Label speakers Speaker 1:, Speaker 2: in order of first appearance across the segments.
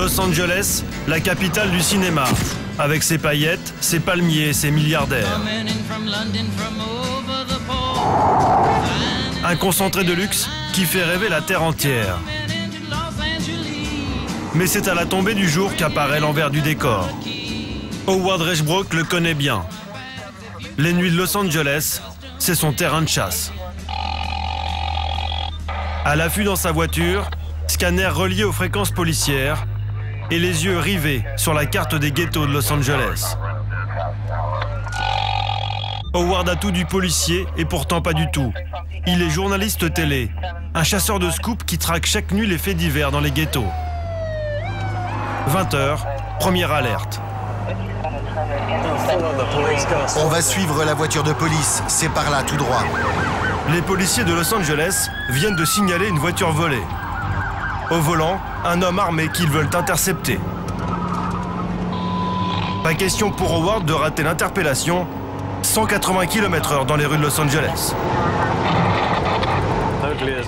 Speaker 1: Los Angeles, la capitale du cinéma, avec ses paillettes, ses palmiers, ses milliardaires. Un concentré de luxe qui fait rêver la terre entière. Mais c'est à la tombée du jour qu'apparaît l'envers du décor. Howard Reichenbach le connaît bien. Les nuits de Los Angeles, c'est son terrain de chasse. À l'affût dans sa voiture, scanner relié aux fréquences policières et les yeux rivés sur la carte des ghettos de Los Angeles. Howard a tout du policier et pourtant pas du tout. Il est journaliste télé, un chasseur de scoop qui traque chaque nuit les faits divers dans les ghettos. 20h, première alerte.
Speaker 2: On va suivre la voiture de police, c'est par là, tout droit.
Speaker 1: Les policiers de Los Angeles viennent de signaler une voiture volée. Au volant, un homme armé qu'ils veulent intercepter. Pas question pour Howard de rater l'interpellation. 180 km/h dans les rues de Los Angeles.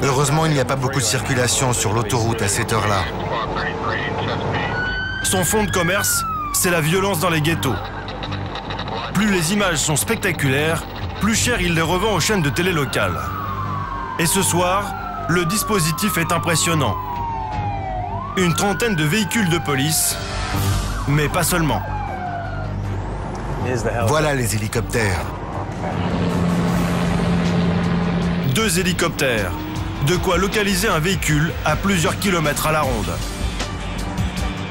Speaker 2: Heureusement, il n'y a pas beaucoup de circulation sur l'autoroute à cette heure-là.
Speaker 1: Son fonds de commerce, c'est la violence dans les ghettos. Plus les images sont spectaculaires, plus cher il les revend aux chaînes de télé locales. Et ce soir, le dispositif est impressionnant. Une trentaine de véhicules de police, mais pas seulement.
Speaker 2: Voilà les hélicoptères.
Speaker 1: 2 hélicoptères, de quoi localiser un véhicule à plusieurs kilomètres à la ronde.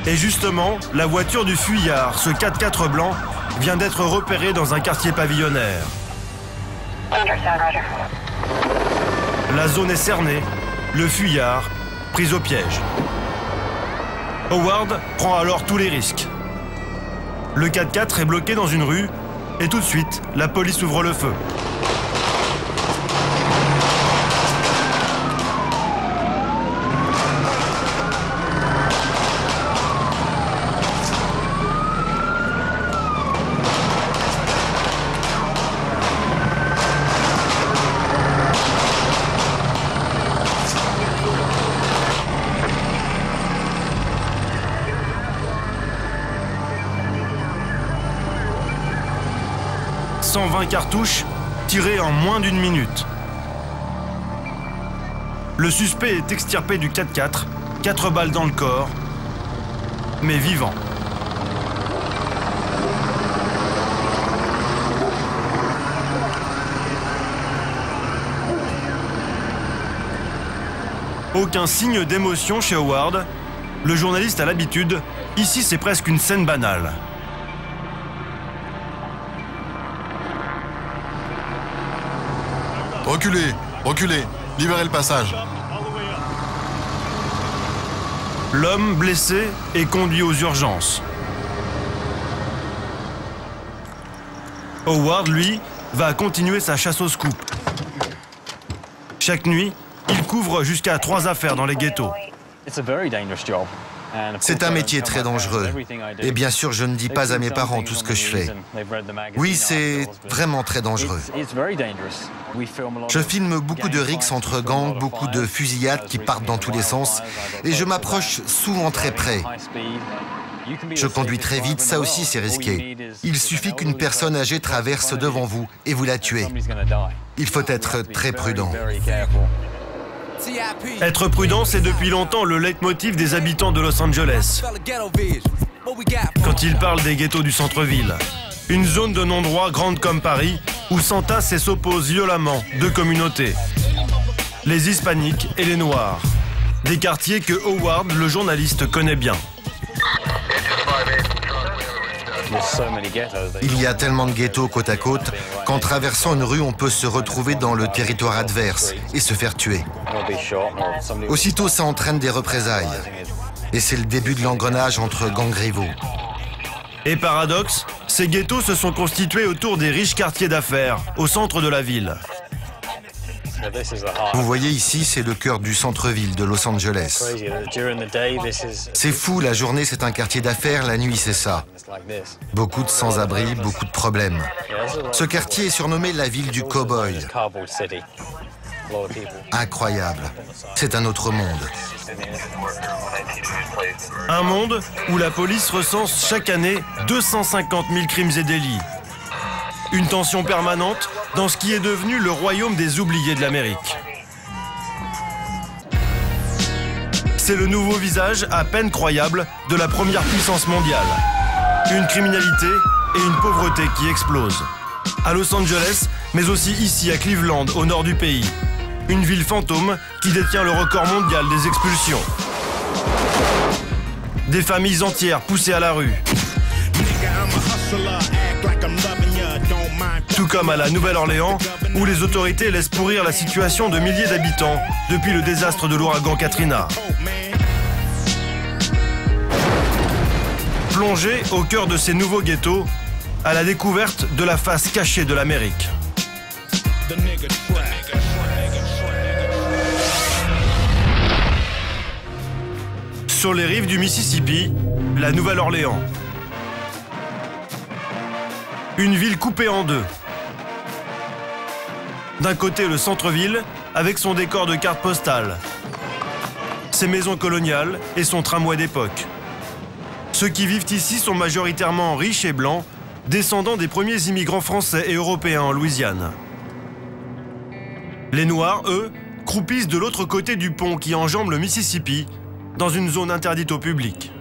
Speaker 1: Et justement, la voiture du fuyard, ce 4x4 blanc, vient d'être repérée dans un quartier pavillonnaire. La zone est cernée, le fuyard pris au piège. Howard prend alors tous les risques. Le 4x4 est bloqué dans une rue et tout de suite, la police ouvre le feu. « 120 cartouches tirées en moins d'une minute. Le suspect est extirpé du 4x4, 4 balles dans le corps, mais vivant. Aucun signe d'émotion chez Howard. Le journaliste a l'habitude. Ici, c'est presque une scène banale.
Speaker 3: Reculez, reculez, libérez le passage.
Speaker 1: L'homme blessé est conduit aux urgences. Howard, lui, va continuer sa chasse au scoop. Chaque nuit, il couvre jusqu'à 3 affaires dans les ghettos.
Speaker 2: C'est un métier très dangereux. Et bien sûr, je ne dis pas à mes parents tout ce que je fais. Oui, c'est vraiment très dangereux. Je filme beaucoup de rixes entre gangs, beaucoup de fusillades qui partent dans tous les sens, et je m'approche souvent très près. Je conduis très vite, ça aussi c'est risqué. Il suffit qu'une personne âgée traverse devant vous et vous la tuez. Il faut être très prudent.
Speaker 1: Être prudent, c'est depuis longtemps le leitmotiv des habitants de Los Angeles. Quand ils parlent des ghettos du centre-ville, une zone de non-droit grande comme Paris, où s'entassent et s'opposent violemment 2 communautés, les hispaniques et les noirs. Des quartiers que Howard, le journaliste, connaît bien.
Speaker 2: Il y a tellement de ghettos côte à côte qu'en traversant une rue, on peut se retrouver dans le territoire adverse et se faire tuer. Aussitôt, ça entraîne des représailles. Et c'est le début de l'engrenage entre gangs rivaux.
Speaker 1: Et paradoxe, ces ghettos se sont constitués autour des riches quartiers d'affaires, au centre de la ville.
Speaker 2: Vous voyez ici, c'est le cœur du centre-ville de Los Angeles. C'est fou, la journée c'est un quartier d'affaires, la nuit c'est ça. Beaucoup de sans-abri, beaucoup de problèmes. Ce quartier est surnommé la ville du cow-boy. Incroyable. C'est un autre monde.
Speaker 1: Un monde où la police recense chaque année 250 000 crimes et délits. Une tension permanente dans ce qui est devenu le royaume des oubliés de l'Amérique. C'est le nouveau visage à peine croyable de la première puissance mondiale. Une criminalité et une pauvreté qui explosent. À Los Angeles, mais aussi ici à Cleveland, au nord du pays. Une ville fantôme qui détient le record mondial des expulsions. Des familles entières poussées à la rue. Tout comme à la Nouvelle-Orléans, où les autorités laissent pourrir la situation de milliers d'habitants depuis le désastre de l'ouragan Katrina. Plongé au cœur de ces nouveaux ghettos, à la découverte de la face cachée de l'Amérique. Sur les rives du Mississippi, la Nouvelle-Orléans. Une ville coupée en deux. D'un côté, le centre-ville, avec son décor de cartes postales, ses maisons coloniales et son tramway d'époque. Ceux qui vivent ici sont majoritairement riches et blancs, descendants des premiers immigrants français et européens en Louisiane. Les Noirs, eux, croupissent de l'autre côté du pont qui enjambe le Mississippi, dans une zone interdite au public.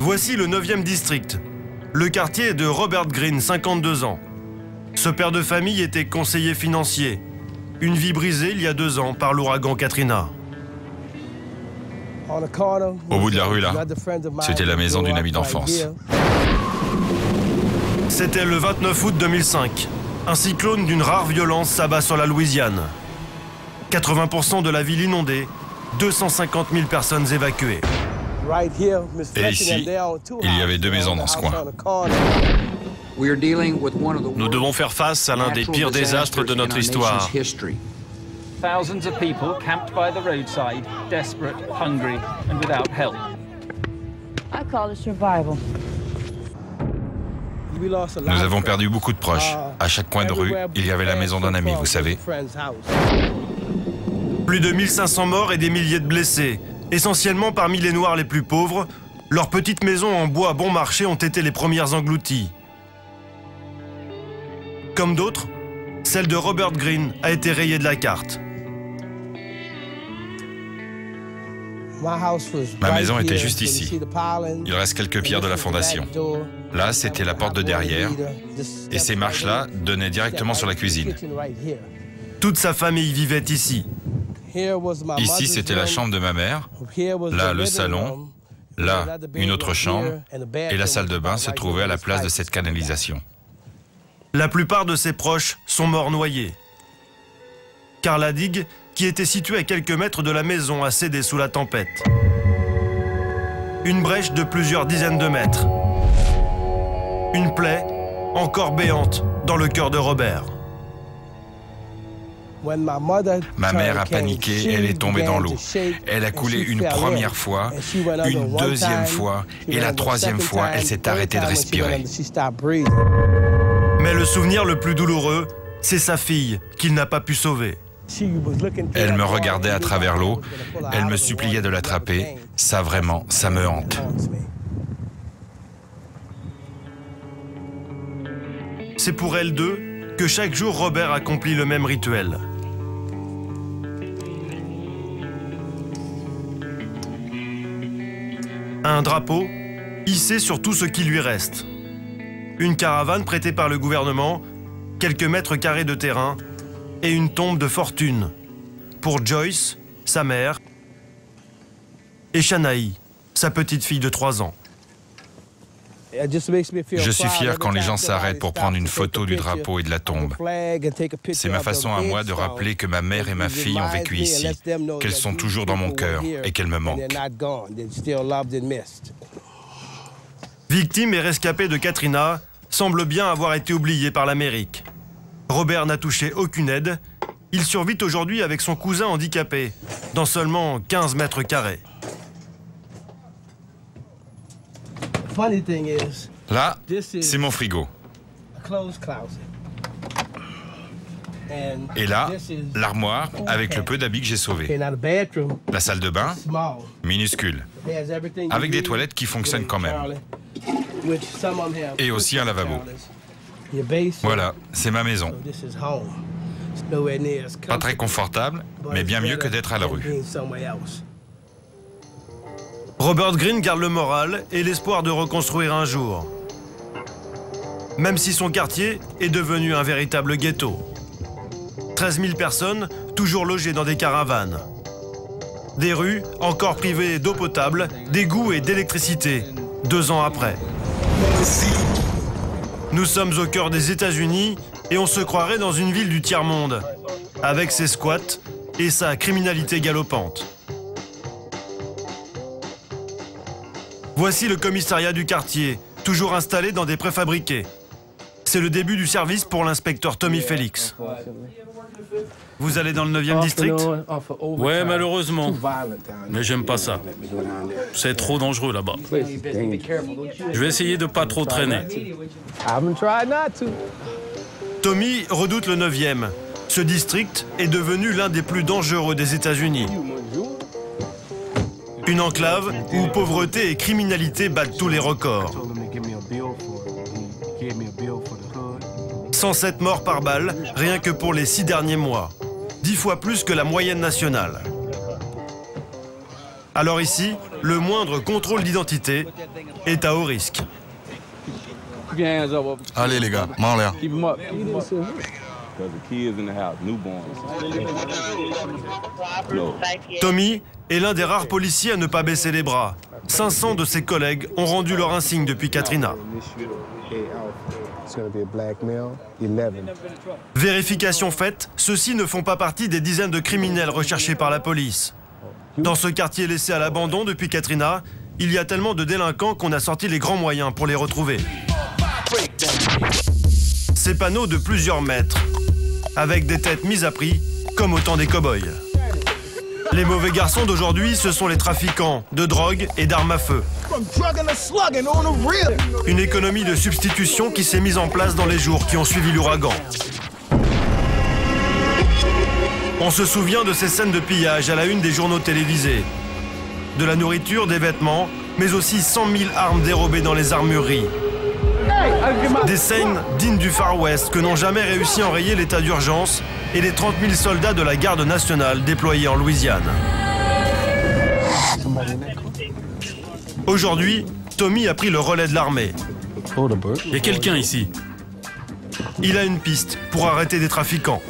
Speaker 1: Voici le 9e district. Le quartier est de Robert Greene, 52 ans. Ce père de famille était conseiller financier. Une vie brisée il y a 2 ans par l'ouragan Katrina.
Speaker 4: Au bout de la rue, là, c'était la maison d'une amie d'enfance.
Speaker 1: C'était le 29 août 2005. Un cyclone d'une rare violence s'abat sur la Louisiane. 80% de la ville inondée, 250 000 personnes évacuées.
Speaker 4: Et ici, il y avait 2 maisons dans ce coin.
Speaker 5: Nous devons faire face à l'un des pires désastres de notre histoire.
Speaker 6: Thousands of people camped by the roadside, desperate, hungry, and without help.
Speaker 7: I call it survival.
Speaker 4: Nous avons perdu beaucoup de proches. À chaque coin de rue, il y avait la maison d'un ami, vous savez.
Speaker 1: Plus de 1500 morts et des milliers de blessés. Essentiellement parmi les Noirs les plus pauvres, leurs petites maisons en bois bon marché ont été les premières englouties. Comme d'autres, celle de Robert Greene a été rayée de la carte.
Speaker 4: Ma maison était juste ici. Il reste quelques pierres de la fondation. Là, c'était la porte de derrière. Et ces marches-là donnaient directement sur la cuisine.
Speaker 1: Toute sa famille vivait ici.
Speaker 4: Ici, c'était la chambre de ma mère. Là, le salon. Là, une autre chambre. Et la salle de bain se trouvait à la place de cette canalisation.
Speaker 1: La plupart de ses proches sont morts noyés. Car la digue, qui était située à quelques mètres de la maison, a cédé sous la tempête. Une brèche de plusieurs dizaines de mètres. Une plaie encore béante dans le cœur de Robert.
Speaker 4: Ma mère a paniqué, elle est tombée dans l'eau. Elle a coulé une première fois, une deuxième fois, et la troisième fois, elle s'est arrêtée de respirer.
Speaker 1: Mais le souvenir le plus douloureux, c'est sa fille qu'il n'a pas pu sauver.
Speaker 4: Elle me regardait à travers l'eau, elle me suppliait de l'attraper. Ça vraiment, ça me hante.
Speaker 1: C'est pour elles deux que chaque jour Robert accomplit le même rituel. Un drapeau hissé sur tout ce qui lui reste. Une caravane prêtée par le gouvernement, quelques mètres carrés de terrain et une tombe de fortune pour Joyce, sa mère, et Shanaï, sa petite fille de 3 ans.
Speaker 4: Je suis fier quand les gens s'arrêtent pour prendre une photo du drapeau et de la tombe. C'est ma façon à moi de rappeler que ma mère et ma fille ont vécu ici, qu'elles sont toujours dans mon cœur et qu'elles me manquent.
Speaker 1: Victime et rescapé de Katrina, semble bien avoir été oublié par l'Amérique. Robert n'a touché aucune aide. Il survit aujourd'hui avec son cousin handicapé, dans seulement 15 mètres carrés.
Speaker 4: Là, c'est mon frigo. Et là, l'armoire avec le peu d'habits que j'ai sauvés. La salle de bain, minuscule, avec des toilettes qui fonctionnent quand même. Et aussi un lavabo. Voilà, c'est ma maison. Pas très confortable, mais bien mieux que d'être à la rue.
Speaker 1: Robert Greene garde le moral et l'espoir de reconstruire un jour. Même si son quartier est devenu un véritable ghetto. 13 000 personnes, toujours logées dans des caravanes. Des rues encore privées d'eau potable, d'égouts et d'électricité, 2 ans après. Nous sommes au cœur des États-Unis et on se croirait dans une ville du tiers-monde, avec ses squats et sa criminalité galopante. Voici le commissariat du quartier, toujours installé dans des préfabriqués. C'est le début du service pour l'inspecteur Tommy Felix. Vous allez dans le 9e district?
Speaker 8: Ouais, malheureusement. Mais j'aime pas ça. C'est trop dangereux là-bas. Je vais essayer de pas trop traîner.
Speaker 1: Tommy redoute le 9e. Ce district est devenu l'un des plus dangereux des États-Unis. Une enclave où pauvreté et criminalité battent tous les records. 107 morts par balle, rien que pour les 6 derniers mois. 10 fois plus que la moyenne nationale. Alors ici, le moindre contrôle d'identité est à haut risque.
Speaker 3: Allez les gars, main en l'air.
Speaker 1: Tommy est l'un des rares policiers à ne pas baisser les bras. 500 de ses collègues ont rendu leur insigne depuis Katrina. Vérification faite, ceux-ci ne font pas partie des dizaines de criminels recherchés par la police. Dans ce quartier laissé à l'abandon depuis Katrina, il y a tellement de délinquants qu'on a sorti les grands moyens pour les retrouver. Ces panneaux de plusieurs mètres, avec des têtes mises à prix, comme au temps des cow-boys. Les mauvais garçons d'aujourd'hui, ce sont les trafiquants de drogue et d'armes à feu. Une économie de substitution qui s'est mise en place dans les jours qui ont suivi l'ouragan. On se souvient de ces scènes de pillage à la une des journaux télévisés. De la nourriture, des vêtements, mais aussi 100 000 armes dérobées dans les armureries. Des scènes dignes du Far West que n'ont jamais réussi à enrayer l'état d'urgence et les 30 000 soldats de la garde nationale déployés en Louisiane. Aujourd'hui, Tommy a pris le relais de l'armée.
Speaker 8: Il y a quelqu'un ici.
Speaker 1: Il a une piste pour arrêter des trafiquants.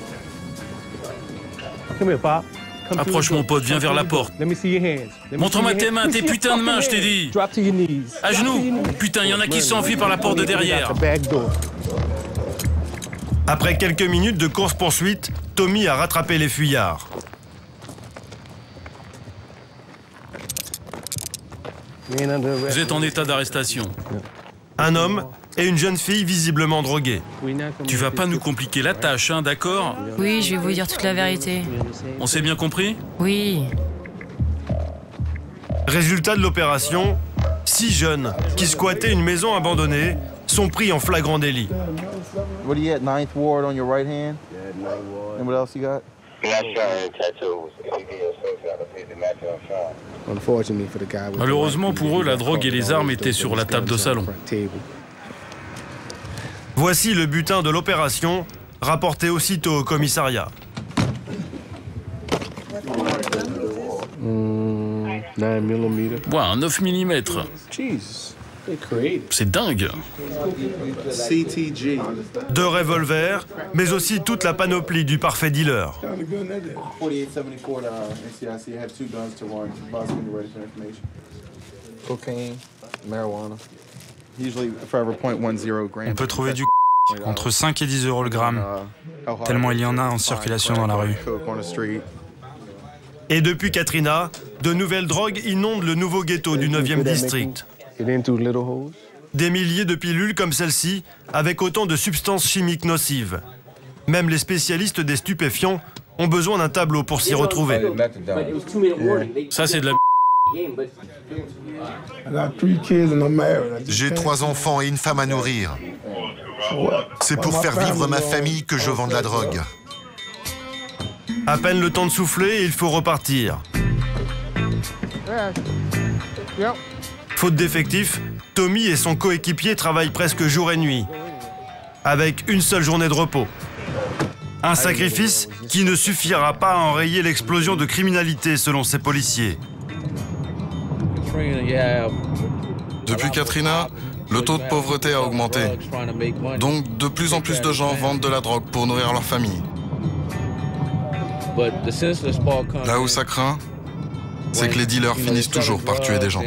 Speaker 8: Approche mon pote, viens vers la porte. Montre-moi tes mains, tes putains de mains, je t'ai dit. À genoux. Putain, il y en a qui s'enfuient par la porte de derrière.
Speaker 1: Après quelques minutes de course-poursuite, Tommy a rattrapé les fuyards.
Speaker 8: Vous êtes en état d'arrestation.
Speaker 1: Un homme et une jeune fille visiblement droguée.
Speaker 8: Tu vas pas nous compliquer la tâche, hein, d'accord?
Speaker 9: Oui, je vais vous dire toute la vérité.
Speaker 8: On s'est bien compris?
Speaker 9: Oui.
Speaker 1: Résultat de l'opération, 6 jeunes qui squattaient une maison abandonnée sont pris en flagrant délit.
Speaker 10: What are you at, 9th Ward on your right hand? And what else you got?
Speaker 8: Malheureusement pour eux, la drogue et les armes étaient sur la table de salon.
Speaker 1: Voici le butin de l'opération, rapporté aussitôt au commissariat.
Speaker 8: Ouais, un 9 mm. C'est dingue.
Speaker 1: 2 revolvers, mais aussi toute la panoplie du parfait dealer.
Speaker 11: On peut trouver du entre 5 et 10 € le gramme, tellement il y en a en circulation dans la rue.
Speaker 1: Et depuis Katrina, de nouvelles drogues inondent le nouveau ghetto du 9e district. Des milliers de pilules comme celle-ci, avec autant de substances chimiques nocives. Même les spécialistes des stupéfiants ont besoin d'un tableau pour s'y retrouver.
Speaker 8: Ça, c'est de la...
Speaker 2: J'ai 3 enfants et une femme à nourrir. C'est pour faire vivre ma famille que je vends de la drogue.
Speaker 1: À peine le temps de souffler et il faut repartir. Faute d'effectifs, Tommy et son coéquipier travaillent presque jour et nuit, avec une seule journée de repos. Un sacrifice qui ne suffira pas à enrayer l'explosion de criminalité selon ces policiers.
Speaker 3: Depuis Katrina, le taux de pauvreté a augmenté. Donc de plus en plus de gens vendent de la drogue pour nourrir leur famille. Là où ça craint, c'est que les dealers finissent toujours par tuer des gens.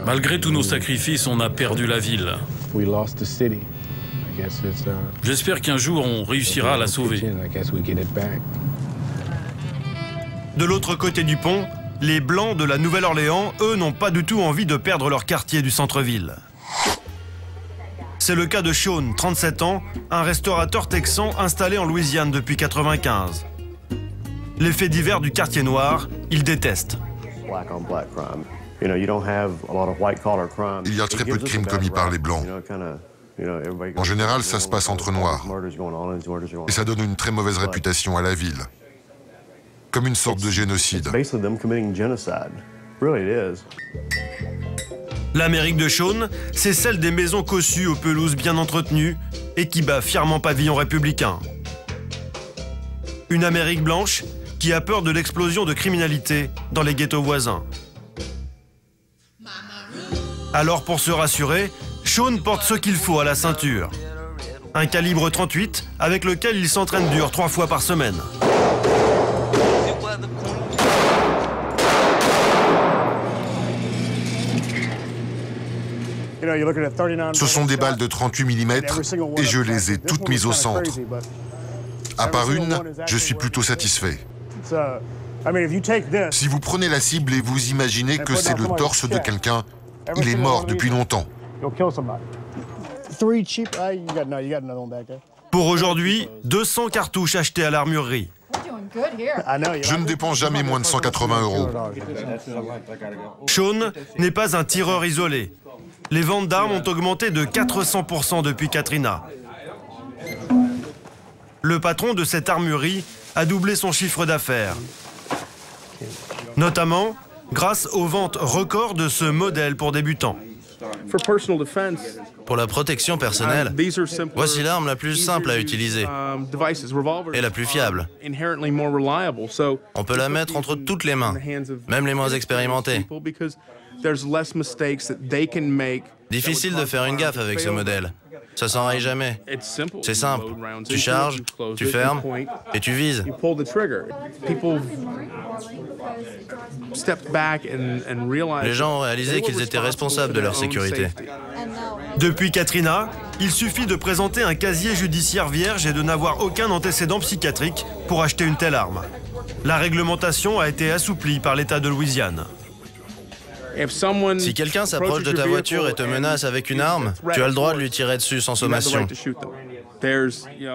Speaker 8: Malgré tous nos sacrifices, on a perdu la ville. J'espère qu'un jour, on réussira à la sauver.
Speaker 1: De l'autre côté du pont, les Blancs de la Nouvelle-Orléans, eux, n'ont pas du tout envie de perdre leur quartier du centre-ville. C'est le cas de Sean, 37 ans, un restaurateur texan installé en Louisiane depuis 1995. Les faits divers du quartier noir, il déteste.
Speaker 2: Il y a très peu de crimes commis par les Blancs. En général, ça se passe entre Noirs. Et ça donne une très mauvaise réputation à la ville. Comme une sorte de génocide.
Speaker 1: L'Amérique de Sean, c'est celle des maisons cossues aux pelouses bien entretenues et qui bat fièrement pavillon républicain. Une Amérique blanche qui a peur de l'explosion de criminalité dans les ghettos voisins. Alors pour se rassurer, Sean porte ce qu'il faut à la ceinture. Un calibre 38 avec lequel il s'entraîne dur 3 fois par semaine.
Speaker 2: Ce sont des balles de 38 mm et je les ai toutes mises au centre. À part une, je suis plutôt satisfait. Si vous prenez la cible et vous imaginez que c'est le torse de quelqu'un, il est mort depuis longtemps.
Speaker 1: Pour aujourd'hui, 200 cartouches achetées à l'armurerie.
Speaker 2: Je ne dépense jamais moins de 180 €.
Speaker 1: Sean n'est pas un tireur isolé. Les ventes d'armes ont augmenté de 400% depuis Katrina. Le patron de cette armurerie a doublé son chiffre d'affaires. Notamment grâce aux ventes records de ce modèle pour débutants.
Speaker 12: Pour la protection personnelle, voici l'arme la plus simple à utiliser et la plus fiable. On peut la mettre entre toutes les mains, même les moins expérimentés. Difficile de faire une gaffe avec ce modèle. Ça s'enraye jamais. C'est simple. Tu charges, tu fermes et tu vises. Les gens ont réalisé qu'ils étaient responsables de leur sécurité.
Speaker 1: Depuis Katrina, il suffit de présenter un casier judiciaire vierge et de n'avoir aucun antécédent psychiatrique pour acheter une telle arme. La réglementation a été assouplie par l'État de Louisiane.
Speaker 12: Si quelqu'un s'approche de ta voiture et te menace avec une arme, tu as le droit de lui tirer dessus sans sommation.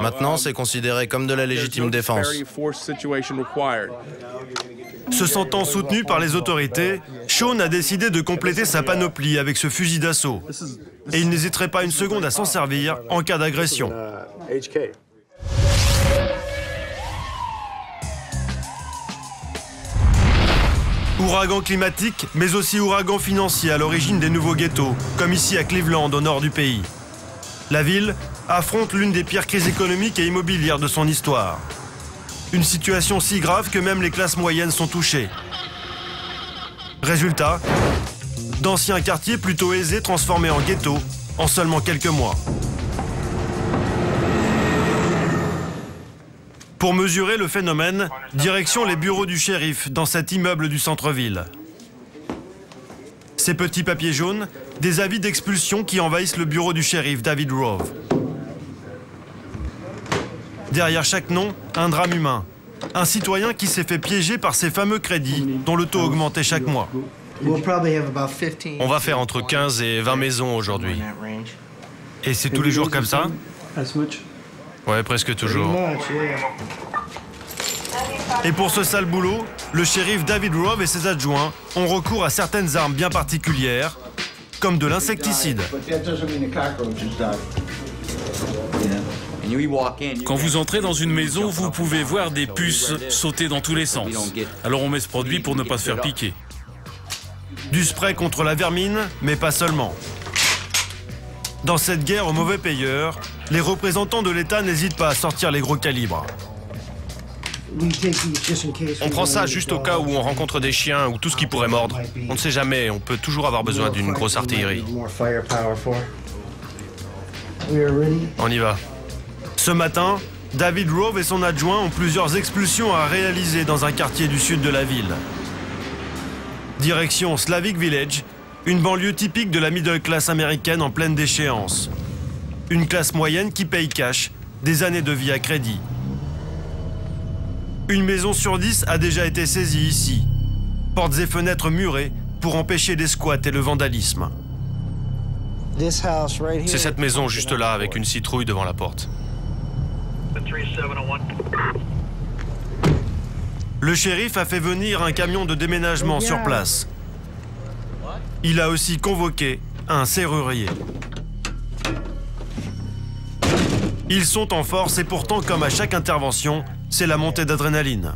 Speaker 12: Maintenant, c'est considéré comme de la légitime défense.
Speaker 1: Se sentant soutenu par les autorités, Sean a décidé de compléter sa panoplie avec ce fusil d'assaut. Et il n'hésiterait pas une seconde à s'en servir en cas d'agression. Ouragan climatique, mais aussi ouragan financier à l'origine des nouveaux ghettos, comme ici à Cleveland, au nord du pays. La ville affronte l'une des pires crises économiques et immobilières de son histoire. Une situation si grave que même les classes moyennes sont touchées. Résultat, d'anciens quartiers plutôt aisés transformés en ghettos en seulement quelques mois. Pour mesurer le phénomène, direction les bureaux du shérif dans cet immeuble du centre-ville. Ces petits papiers jaunes, des avis d'expulsion qui envahissent le bureau du shérif David Rove. Derrière chaque nom, un drame humain. Un citoyen qui s'est fait piéger par ces fameux crédits dont le taux augmentait chaque mois.
Speaker 5: On va faire entre 15 et 20 maisons aujourd'hui.
Speaker 1: Et c'est tous les jours comme ça?
Speaker 5: Ouais, presque toujours.
Speaker 1: Et pour ce sale boulot, le shérif David Rove et ses adjoints ont recours à certaines armes bien particulières, comme de l'insecticide.
Speaker 8: Quand vous entrez dans une maison, vous pouvez voir des puces sauter dans tous les sens. Alors on met ce produit pour ne pas se faire piquer.
Speaker 1: Du spray contre la vermine, mais pas seulement. Dans cette guerre aux mauvais payeurs, les représentants de l'État n'hésitent pas à sortir les gros calibres.
Speaker 5: On prend ça juste au cas où on rencontre des chiens ou tout ce qui pourrait mordre. On ne sait jamais, on peut toujours avoir besoin d'une grosse artillerie. On y va.
Speaker 1: Ce matin, David Rove et son adjoint ont plusieurs expulsions à réaliser dans un quartier du sud de la ville. Direction Slavic Village, une banlieue typique de la middle class américaine en pleine déchéance. Une classe moyenne qui paye cash, des années de vie à crédit. Une maison sur 10 a déjà été saisie ici. Portes et fenêtres murées pour empêcher les squats et le vandalisme.
Speaker 5: C'est cette maison juste là avec une citrouille devant la porte.
Speaker 1: Le shérif a fait venir un camion de déménagement sur place. Il a aussi convoqué un serrurier. Ils sont en force et pourtant, comme à chaque intervention, c'est la montée d'adrénaline.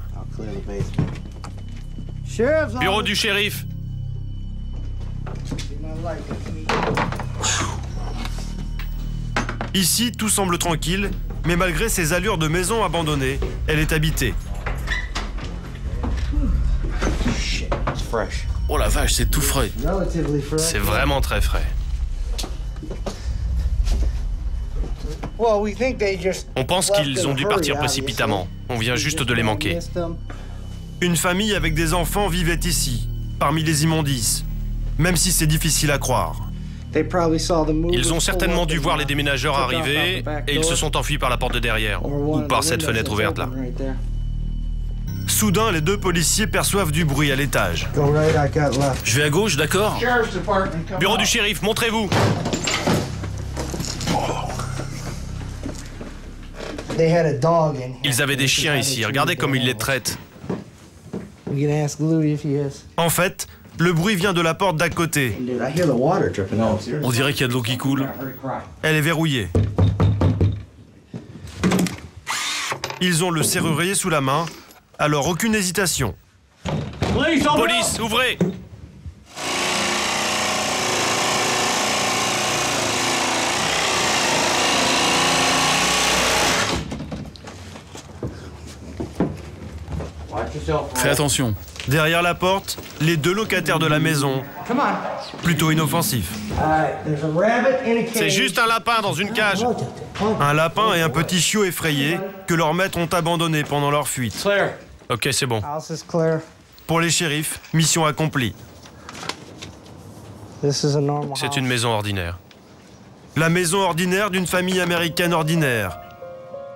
Speaker 5: Bureau du shérif.
Speaker 1: Ici, tout semble tranquille, mais malgré ses allures de maison abandonnée, elle est habitée.
Speaker 8: Oh la vache, c'est tout frais.
Speaker 5: C'est vraiment très frais. On pense qu'ils ont dû partir précipitamment. On vient juste de les manquer.
Speaker 1: Une famille avec des enfants vivait ici, parmi les immondices, même si c'est difficile à croire.
Speaker 5: Ils ont certainement dû voir les déménageurs arriver et ils se sont enfuis par la porte de derrière, ou par cette fenêtre ouverte là.
Speaker 1: Soudain, les deux policiers perçoivent du bruit à l'étage.
Speaker 8: Je vais à gauche, d'accord?
Speaker 5: Bureau du shérif, montrez-vous. Ils avaient des chiens ici, regardez comme ils les traitent.
Speaker 1: En fait, le bruit vient de la porte d'à côté.
Speaker 8: On dirait qu'il y a de l'eau qui coule.
Speaker 1: Elle est verrouillée. Ils ont le serrurier sous la main, alors aucune hésitation.
Speaker 5: Police, ouvrez!
Speaker 8: Fais attention.
Speaker 1: Derrière la porte, les deux locataires de la maison, plutôt inoffensifs.
Speaker 5: C'est juste un lapin dans une cage.
Speaker 1: Un lapin et un petit chiot effrayé que leurs maîtres ont abandonné pendant leur fuite.
Speaker 5: Ok, c'est bon.
Speaker 1: Pour les shérifs, mission accomplie.
Speaker 5: C'est une maison ordinaire.
Speaker 1: La maison ordinaire d'une famille américaine ordinaire.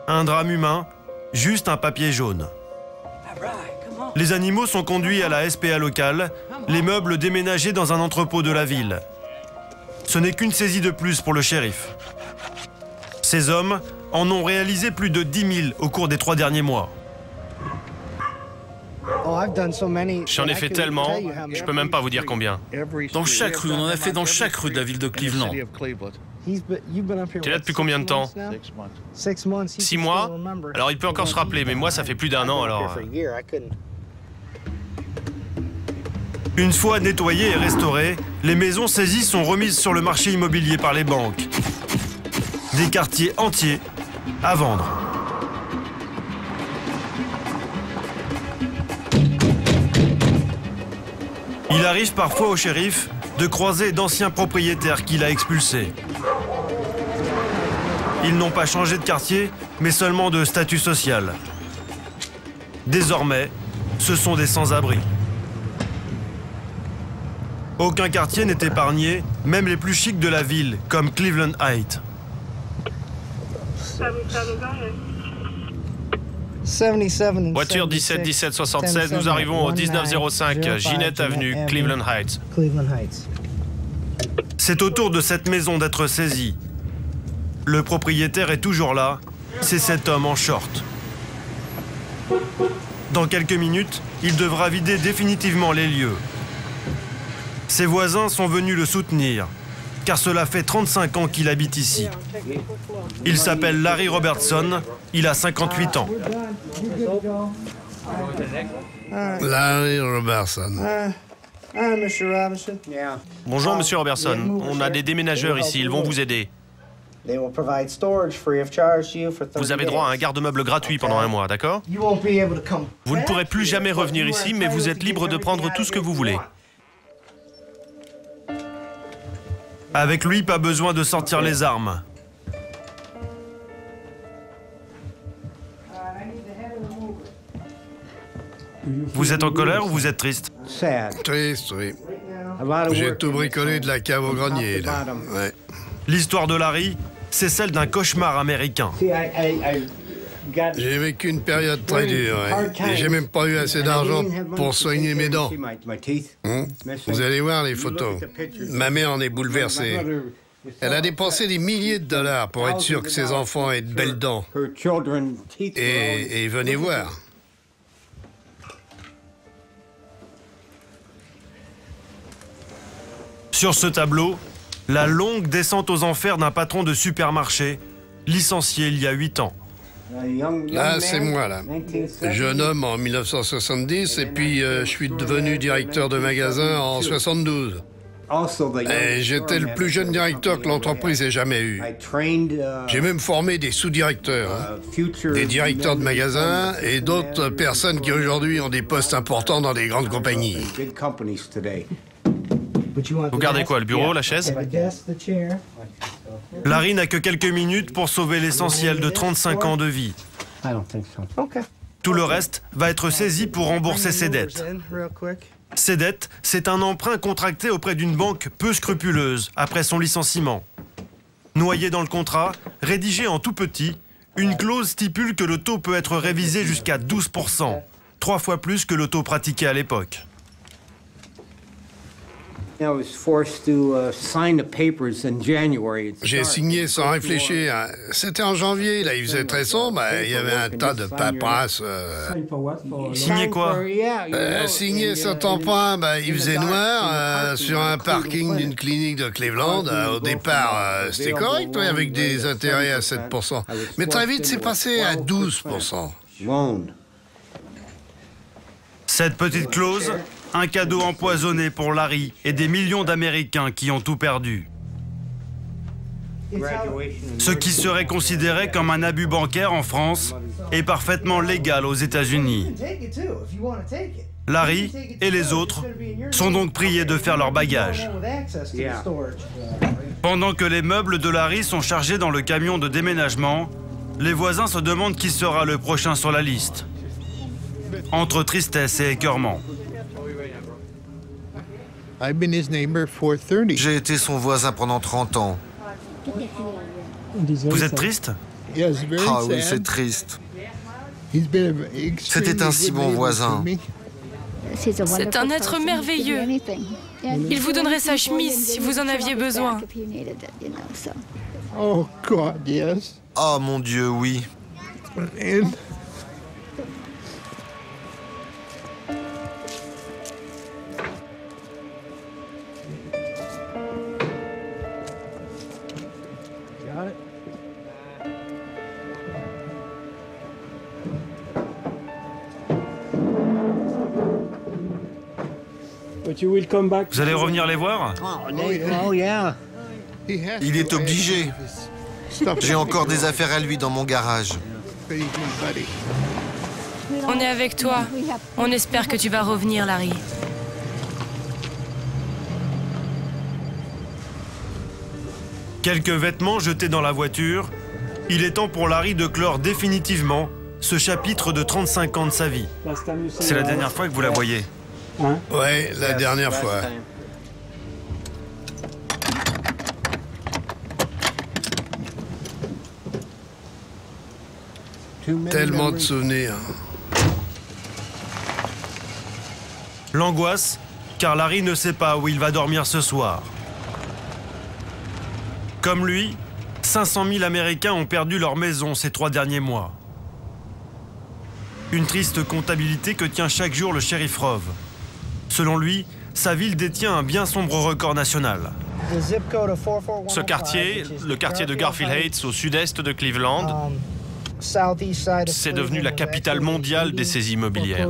Speaker 1: Un drame humain, juste un papier jaune. Les animaux sont conduits à la SPA locale, les meubles déménagés dans un entrepôt de la ville. Ce n'est qu'une saisie de plus pour le shérif. Ces hommes en ont réalisé plus de 10 000 au cours des 3 derniers mois.
Speaker 5: J'en ai fait tellement, je peux même pas vous dire combien.
Speaker 8: Dans chaque rue, on en a fait dans chaque rue de la ville de Cleveland.
Speaker 5: Tu es là depuis combien de temps? 6 mois? Alors il peut encore se rappeler, mais moi ça fait plus d'1 an alors...
Speaker 1: Une fois nettoyées et restaurées, les maisons saisies sont remises sur le marché immobilier par les banques. Des quartiers entiers à vendre. Il arrive parfois au shérif de croiser d'anciens propriétaires qu'il a expulsés. Ils n'ont pas changé de quartier, mais seulement de statut social. Désormais, ce sont des sans-abri. Aucun quartier n'est épargné, même les plus chics de la ville, comme Cleveland Heights.
Speaker 5: Voiture 17-17-76, nous arrivons au 1905 Ginette Avenue, Cleveland Heights.
Speaker 1: C'est au tour de cette maison d'être saisie. Le propriétaire est toujours là, c'est cet homme en short. Dans quelques minutes, il devra vider définitivement les lieux. Ses voisins sont venus le soutenir, car cela fait 35 ans qu'il habite ici. Il s'appelle Larry Robertson, il a 58 ans.
Speaker 13: Larry Robertson.
Speaker 5: Bonjour, monsieur Robertson. On a des déménageurs ici, ils vont vous aider. Vous avez droit à un garde-meuble gratuit pendant un mois, d'accord? Vous ne pourrez plus jamais revenir ici, mais vous êtes libre de prendre tout ce que vous voulez.
Speaker 1: Avec lui, pas besoin de sortir les armes. Vous êtes en colère ou vous êtes triste?
Speaker 13: Triste, oui. J'ai tout bricolé de la cave au grenier, là. Ouais.
Speaker 1: L'histoire de Larry, c'est celle d'un cauchemar américain.
Speaker 13: J'ai vécu une période très dure, ouais. Et j'ai même pas eu assez d'argent pour soigner mes dents. Vous allez voir les photos. Ma mère en est bouleversée. Elle a dépensé des milliers de dollars pour être sûre que ses enfants aient de belles dents. Et venez voir.
Speaker 1: Sur ce tableau, la longue descente aux enfers d'un patron de supermarché, licencié il y a 8 ans.
Speaker 13: Là, c'est moi, là. Jeune homme en 1970, et puis je suis devenu directeur de magasin en 72. Et j'étais le plus jeune directeur que l'entreprise ait jamais eu. J'ai même formé des sous-directeurs, des directeurs de magasins et d'autres personnes qui aujourd'hui ont des postes importants dans des grandes compagnies.
Speaker 5: Vous gardez quoi, le bureau, la chaise?
Speaker 1: Larry n'a que quelques minutes pour sauver l'essentiel de 35 ans de vie. Tout le reste va être saisi pour rembourser ses dettes. Ses dettes, c'est un emprunt contracté auprès d'une banque peu scrupuleuse après son licenciement. Noyé dans le contrat, rédigé en tout petit, une clause stipule que le taux peut être révisé jusqu'à 12%, 3 fois plus que le taux pratiqué à l'époque.
Speaker 13: J'ai signé sans réfléchir. C'était en janvier, là, il faisait très sombre, il y avait un tas de paperasse.
Speaker 1: Signer quoi?
Speaker 13: Signer cet emprunt, il faisait noir, sur un parking d'une clinique de Cleveland. Au départ, c'était correct, oui, avec des intérêts à 7%. Mais très vite, c'est passé à 12%.
Speaker 1: Cette petite clause, un cadeau empoisonné pour Larry et des millions d'Américains qui ont tout perdu. Ce qui serait considéré comme un abus bancaire en France est parfaitement légal aux États-Unis. Larry et les autres sont donc priés de faire leur bagage. Pendant que les meubles de Larry sont chargés dans le camion de déménagement, les voisins se demandent qui sera le prochain sur la liste. Entre tristesse et écœurement.
Speaker 2: J'ai été son voisin pendant 30 ans.
Speaker 1: Vous êtes triste?
Speaker 2: Ah oui, c'est triste. C'était un si bon voisin.
Speaker 9: C'est un être merveilleux. Il vous donnerait sa chemise si vous en aviez besoin.
Speaker 2: Oh mon Dieu, oui.
Speaker 1: Vous allez revenir les voir?
Speaker 2: Il est obligé. J'ai encore des affaires à lui dans mon garage.
Speaker 9: On est avec toi. On espère que tu vas revenir, Larry.
Speaker 1: Quelques vêtements jetés dans la voiture, il est temps pour Larry de clore définitivement ce chapitre de 35 ans de sa vie. C'est la dernière fois que vous la voyez.
Speaker 13: Ouais, la dernière fois. Tellement de souvenirs.
Speaker 1: L'angoisse, car Larry ne sait pas où il va dormir ce soir. Comme lui, 500 000 Américains ont perdu leur maison ces 3 derniers mois. Une triste comptabilité que tient chaque jour le shérif Rove. Selon lui, sa ville détient un bien sombre record national.
Speaker 5: Ce quartier, le quartier de Garfield Heights au sud-est de Cleveland, c'est devenu la capitale mondiale des saisies immobilières.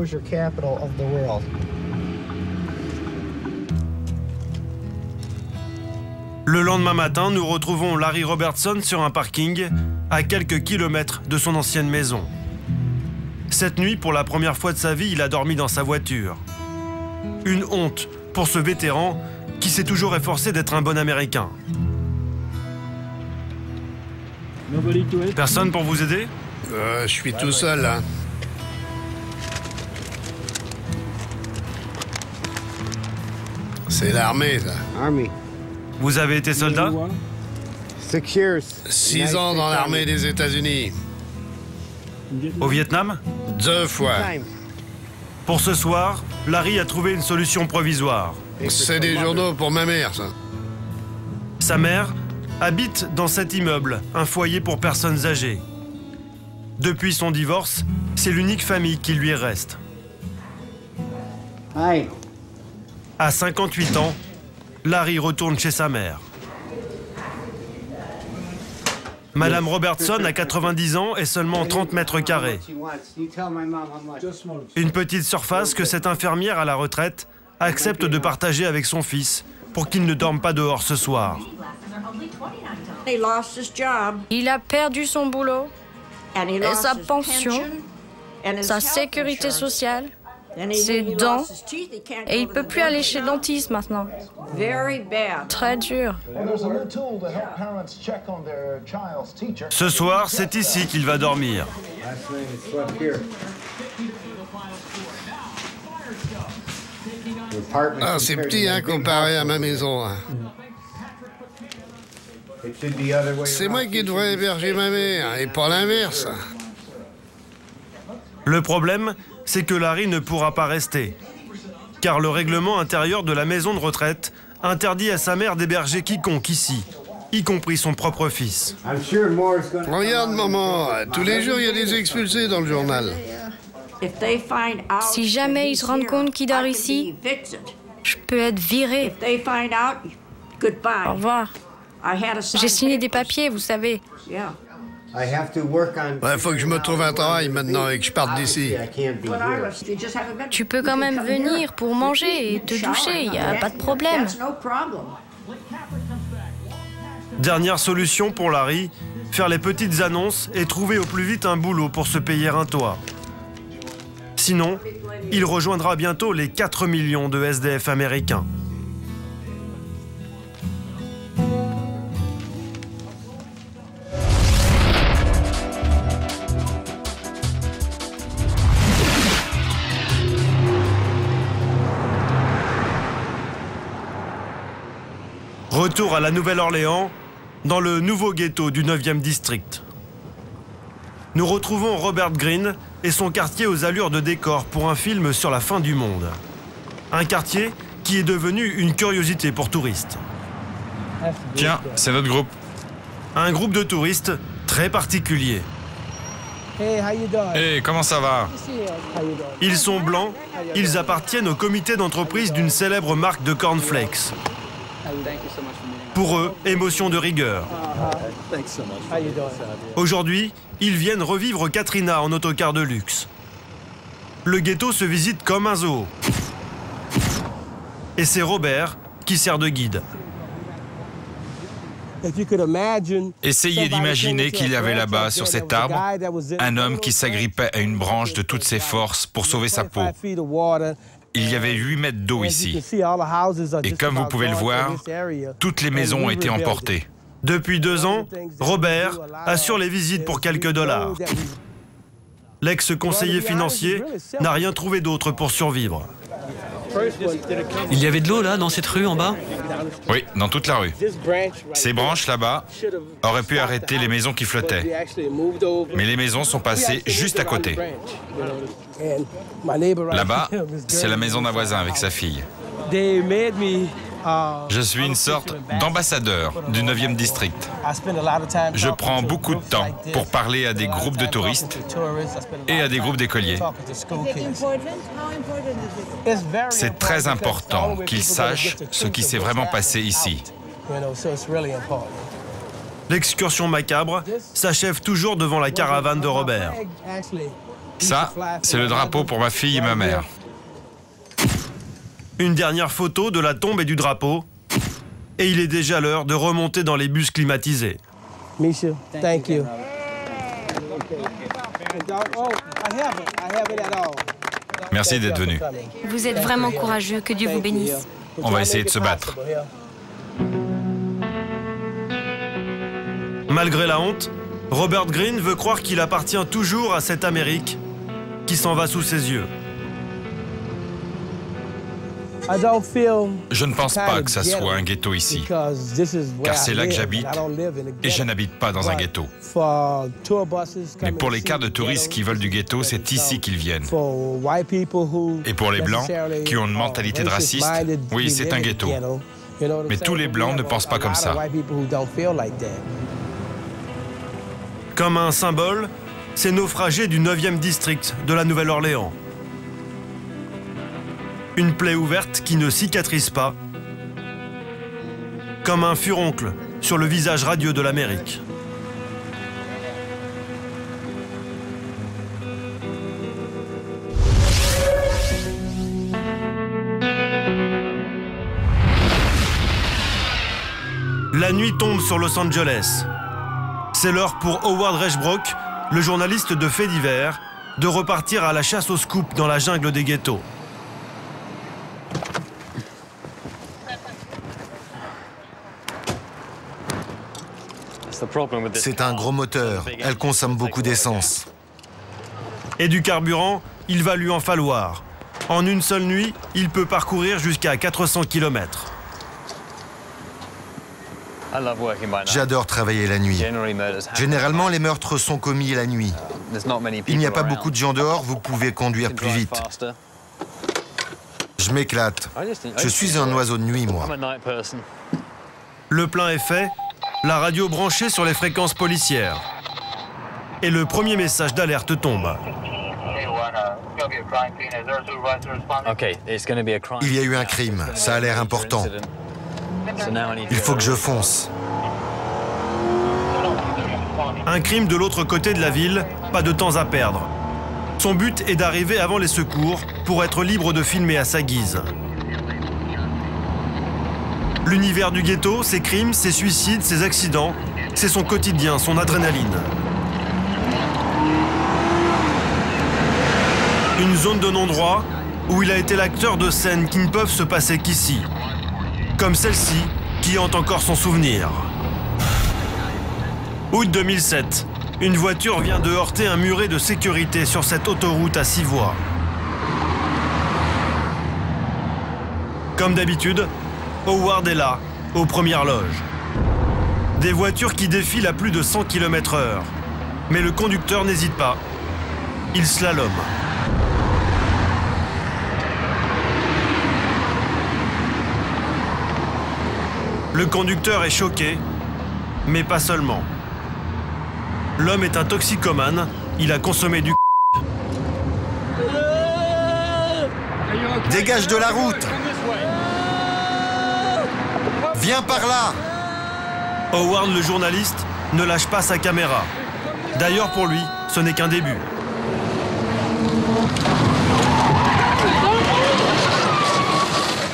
Speaker 1: Le lendemain matin, nous retrouvons Larry Robertson sur un parking à quelques kilomètres de son ancienne maison. Cette nuit, pour la première fois de sa vie, il a dormi dans sa voiture. Une honte pour ce vétéran qui s'est toujours efforcé d'être un bon Américain. Personne pour vous aider?
Speaker 13: Je suis tout seul, là. C'est l'armée, ça.
Speaker 1: Vous avez été soldat?
Speaker 13: 6 ans dans l'armée des États-Unis.
Speaker 1: Au Vietnam?
Speaker 13: 2 fois.
Speaker 1: Pour ce soir, Larry a trouvé une solution provisoire.
Speaker 13: C'est des journaux pour ma mère, ça.
Speaker 1: Sa mère habite dans cet immeuble, un foyer pour personnes âgées. Depuis son divorce, c'est l'unique famille qui lui reste. À 58 ans, Larry retourne chez sa mère. Madame Robertson a 90 ans et seulement 30 mètres carrés. Une petite surface que cette infirmière à la retraite accepte de partager avec son fils pour qu'il ne dorme pas dehors ce soir.
Speaker 9: Il a perdu son boulot, et sa pension, sa sécurité sociale, ses dents, et il ne peut plus aller chez le dentiste maintenant. Très dur.
Speaker 1: Ce soir, c'est ici qu'il va dormir.
Speaker 13: Ah, c'est petit, hein, comparé à ma maison. Hein. C'est moi qui devrais héberger ma mère, et pas l'inverse.
Speaker 1: Le problème, c'est que Larry ne pourra pas rester. Car le règlement intérieur de la maison de retraite interdit à sa mère d'héberger quiconque ici, y compris son propre fils.
Speaker 13: Regarde, maman, tous les jours, il y a des expulsés dans le journal.
Speaker 9: Si jamais ils se rendent compte qu'il dort ici, je peux être viré. Au revoir. J'ai signé des papiers, vous savez.
Speaker 13: Ouais, faut que je me trouve un travail maintenant et que je parte d'ici.
Speaker 9: Tu peux quand même venir pour manger et te doucher, il n'y a pas de problème.
Speaker 1: Dernière solution pour Larry, faire les petites annonces et trouver au plus vite un boulot pour se payer un toit. Sinon, il rejoindra bientôt les 4 millions de SDF américains. Retour à la Nouvelle-Orléans, dans le nouveau ghetto du 9e district. Nous retrouvons Robert Greene et son quartier aux allures de décor pour un film sur la fin du monde. Un quartier qui est devenu une curiosité pour touristes.
Speaker 4: Tiens, c'est notre groupe.
Speaker 1: Un groupe de touristes très particulier.
Speaker 4: Hey, comment ça va?
Speaker 1: Ils sont blancs, ils appartiennent au comité d'entreprise d'une célèbre marque de cornflakes. Pour eux, émotion de rigueur. Aujourd'hui, ils viennent revivre Katrina en autocar de luxe. Le ghetto se visite comme un zoo. Et c'est Robert qui sert de guide.
Speaker 4: Essayez d'imaginer qu'il y avait là-bas, sur cet arbre, un homme qui s'agrippait à une branche de toutes ses forces pour sauver sa peau. Il y avait 8 mètres d'eau ici. Et comme vous pouvez le voir, toutes les maisons ont été emportées.
Speaker 1: Depuis 2 ans, Robert assure les visites pour quelques dollars. L'ex-conseiller financier n'a rien trouvé d'autre pour survivre.
Speaker 14: Il y avait de l'eau là, dans cette rue en bas?
Speaker 4: Oui, dans toute la rue. Ces branches là-bas auraient pu arrêter les maisons qui flottaient. Mais les maisons sont passées juste à côté. Là-bas, c'est la maison d'un voisin avec sa fille. Je suis une sorte d'ambassadeur du 9e district. Je prends beaucoup de temps pour parler à des groupes de touristes et à des groupes d'écoliers. C'est très important qu'ils sachent ce qui s'est vraiment passé ici.
Speaker 1: L'excursion macabre s'achève toujours devant la caravane de Robert.
Speaker 4: Ça, c'est le drapeau pour ma fille et ma mère.
Speaker 1: Une dernière photo de la tombe et du drapeau. Et il est déjà l'heure de remonter dans les bus climatisés.
Speaker 15: Misha, thank you.
Speaker 4: Merci d'être venu.
Speaker 16: Vous êtes vraiment courageux, que Dieu vous bénisse.
Speaker 4: On va essayer de se battre.
Speaker 1: Malgré la honte, Robert Greene veut croire qu'il appartient toujours à cette Amérique qui s'en va sous ses yeux.
Speaker 4: Je ne pense pas que ça soit un ghetto ici, car c'est là que j'habite et je n'habite pas dans un ghetto. Mais pour les cas de touristes qui veulent du ghetto, c'est ici qu'ils viennent. Et pour les Blancs qui ont une mentalité de raciste, oui, c'est un ghetto. Mais tous les Blancs ne pensent pas comme ça.
Speaker 1: Comme un symbole, ces naufragés du 9e district de la Nouvelle-Orléans. Une plaie ouverte qui ne cicatrise pas, comme un furoncle sur le visage radieux de l'Amérique. La nuit tombe sur Los Angeles. C'est l'heure pour Howard Reschbrock, le journaliste de faits divers, de repartir à la chasse au scoop dans la jungle des ghettos.
Speaker 2: C'est un gros moteur. Elle consomme beaucoup d'essence.
Speaker 1: Et du carburant, il va lui en falloir. En une seule nuit, il peut parcourir jusqu'à 400 km.
Speaker 2: J'adore travailler la nuit. Généralement, les meurtres sont commis la nuit. Il n'y a pas beaucoup de gens dehors, vous pouvez conduire plus vite. Je m'éclate. Je suis un oiseau de nuit, moi.
Speaker 1: Le plein est fait, la radio branchée sur les fréquences policières. Et le premier message d'alerte tombe.
Speaker 2: Il y a eu un crime, ça a l'air important. Il faut que je fonce.
Speaker 1: Un crime de l'autre côté de la ville, pas de temps à perdre. Son but est d'arriver avant les secours pour être libre de filmer à sa guise. L'univers du ghetto, ses crimes, ses suicides, ses accidents, c'est son quotidien, son adrénaline. Une zone de non-droit où il a été l'acteur de scènes qui ne peuvent se passer qu'ici. Comme celle-ci, qui hante encore son souvenir. Août 2007, une voiture vient de heurter un muret de sécurité sur cette autoroute à 6 voies. Comme d'habitude, Howard est là, aux premières loges. Des voitures qui défilent à plus de 100 km/h. Mais le conducteur n'hésite pas. Il slalome. Le conducteur est choqué, mais pas seulement. L'homme est un toxicomane, il a consommé du
Speaker 2: Dégage de la route! Viens par là!
Speaker 1: Howard, le journaliste, ne lâche pas sa caméra. D'ailleurs, pour lui, ce n'est qu'un début.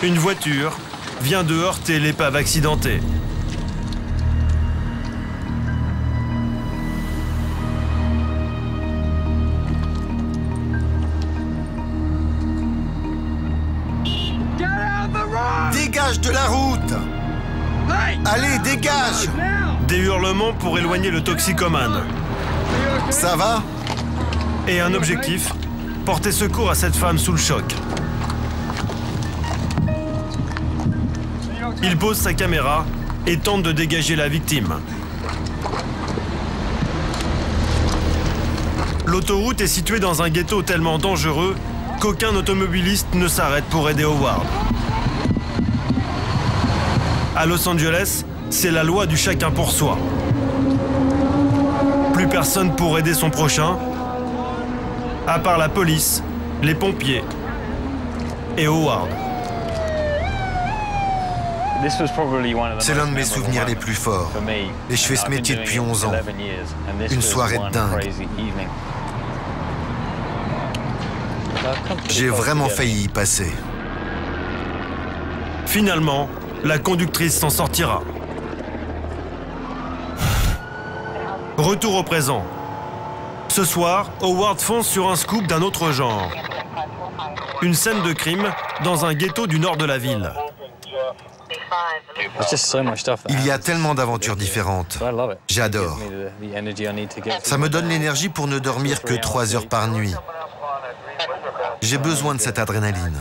Speaker 1: Une voiture vient de heurter l'épave accidentée.
Speaker 2: Dégage de la route! Allez, dégage!
Speaker 1: Des hurlements pour éloigner le toxicomane.
Speaker 2: Ça va?
Speaker 1: Et un objectif, porter secours à cette femme sous le choc. Il pose sa caméra et tente de dégager la victime. L'autoroute est située dans un ghetto tellement dangereux qu'aucun automobiliste ne s'arrête pour aider Howard. À Los Angeles, c'est la loi du chacun pour soi. Plus personne pour aider son prochain, à part la police, les pompiers et Howard.
Speaker 2: C'est l'un de mes souvenirs les plus forts. Et je fais ce métier depuis 11 ans. Une soirée de dingue. J'ai vraiment failli y passer.
Speaker 1: Finalement, la conductrice s'en sortira. Retour au présent. Ce soir, Howard fonce sur un scoop d'un autre genre. Une scène de crime dans un ghetto du nord de la ville.
Speaker 2: Il y a tellement d'aventures différentes. J'adore. Ça me donne l'énergie pour ne dormir que 3 heures par nuit. J'ai besoin de cette adrénaline.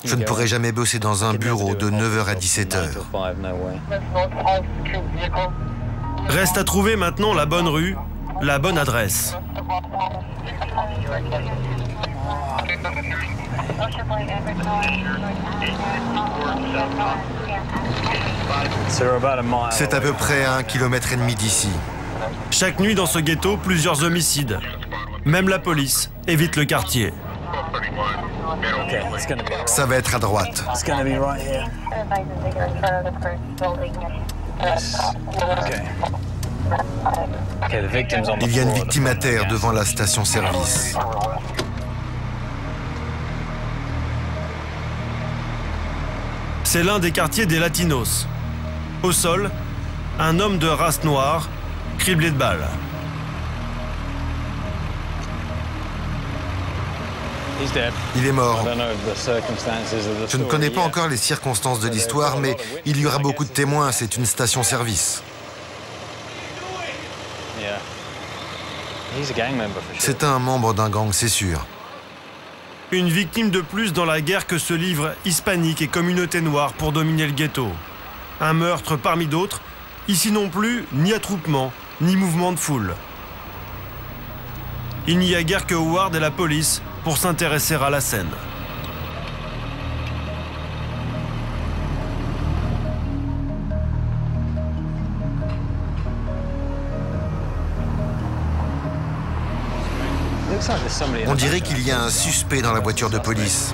Speaker 2: Je ne pourrai jamais bosser dans un bureau de 9h à 17h.
Speaker 1: Reste à trouver maintenant la bonne rue, la bonne adresse.
Speaker 2: C'est à peu près à 1,5 km d'ici.
Speaker 1: Chaque nuit dans ce ghetto, plusieurs homicides. Même la police évite le quartier.
Speaker 2: Ça va être à droite. Il y a une victime à terre devant la station-service.
Speaker 1: C'est l'un des quartiers des Latinos. Au sol, un homme de race noire, criblé de balles.
Speaker 2: Il est mort. Je ne connais pas encore les circonstances de l'histoire, mais il y aura beaucoup de témoins. C'est une station-service. C'est un membre d'un gang, c'est sûr.
Speaker 1: Une victime de plus dans la guerre que se livrent hispaniques et communautés noires pour dominer le ghetto. Un meurtre parmi d'autres, ici non plus, ni attroupement, ni mouvement de foule. Il n'y a guère que Howard et la police pour s'intéresser à la scène.
Speaker 2: On dirait qu'il y a un suspect dans la voiture de police.